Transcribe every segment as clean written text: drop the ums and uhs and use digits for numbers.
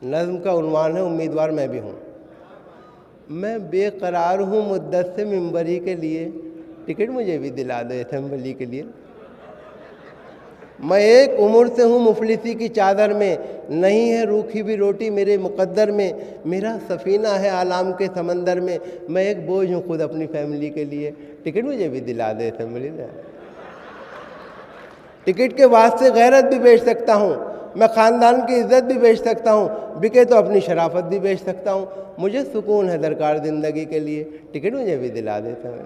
नज़्म का उन्वान है उम्मीदवार मैं भी हूँ। मैं बेकरार हूँ मुद्दत से मिंबरी के लिए, टिकट मुझे भी दिला दो असेंबली के लिए। मैं एक उम्र से हूँ मुफलिसी की चादर में, नहीं है रूखी भी रोटी मेरे मुकद्दर में। मेरा सफ़ीना है आलाम के समंदर में, मैं एक बोझ हूँ खुद अपनी फैमिली के लिए, टिकट मुझे भी दिला दे असेंबली में। टिकट के वास्ते गैरत भी बेच सकता हूँ, मैं ख़ानदान की इज़्ज़त भी बेच सकता हूँ, बिके तो अपनी शराफत भी बेच सकता हूँ। मुझे सुकून है दरकार ज़िंदगी के लिए, टिकट मुझे भी दिला देता हूँ।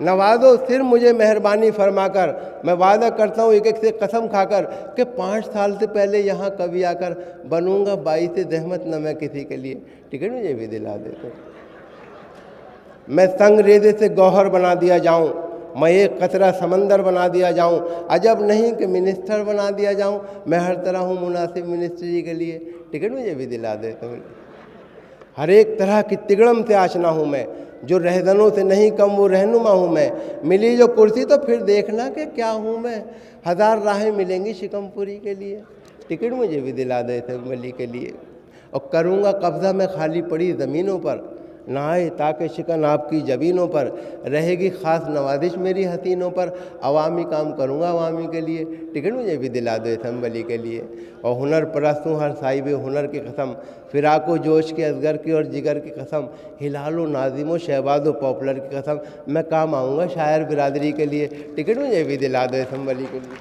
नवाज़ो सिर मुझे मेहरबानी फरमाकर, मैं वादा करता हूँ एक एक से कसम खाकर कि 5 साल से पहले यहाँ कभी आकर बनूंगा बाईस ज़हमत न मैं किसी के लिए, टिकट मुझे भी दिला देता हूँ। मैं संग रेज़े से गौहर बना दिया जाऊँ, मैं एक कतरा समंदर बना दिया जाऊँ, अजब नहीं कि मिनिस्टर बना दिया जाऊँ। मैं हर तरह हूँ मुनासिब मिनिस्ट्री के लिए, टिकट मुझे भी दिला देता हूँ। हर एक तरह की तिगड़म से आशना हूँ मैं, जो रहज़नों से नहीं कम वो रहनुमा हूँ मैं। मिली जो कुर्सी तो फिर देखना कि क्या हूँ मैं, हज़ार राहें मिलेंगी शिकमपुरी के लिए, टिकट मुझे भी दिला दे असेंबली के लिए। और करूँगा कब्ज़ा मैं खाली पड़ी ज़मीनों पर, ना आए ताकि शिकन आपकी जबीनों पर, रहेगी ख़ास नवाजिश मेरी हसीनों पर। अवामी काम करूँगा अवामी के लिए, टिकट मुझे भी दिला दो असेंबली के लिए। और हुनर परस्त हूँ हर साहिब हुनर की कसम, फ़िराको जोश के असगर की और जिगर की कसम, हिलालो नाजिमो शहबाजो पॉपुलर की कसम। मैं काम आऊँगा शायर बिरादरी के लिए, टिकट मुझे भी दिला दो असेंबली के लिए।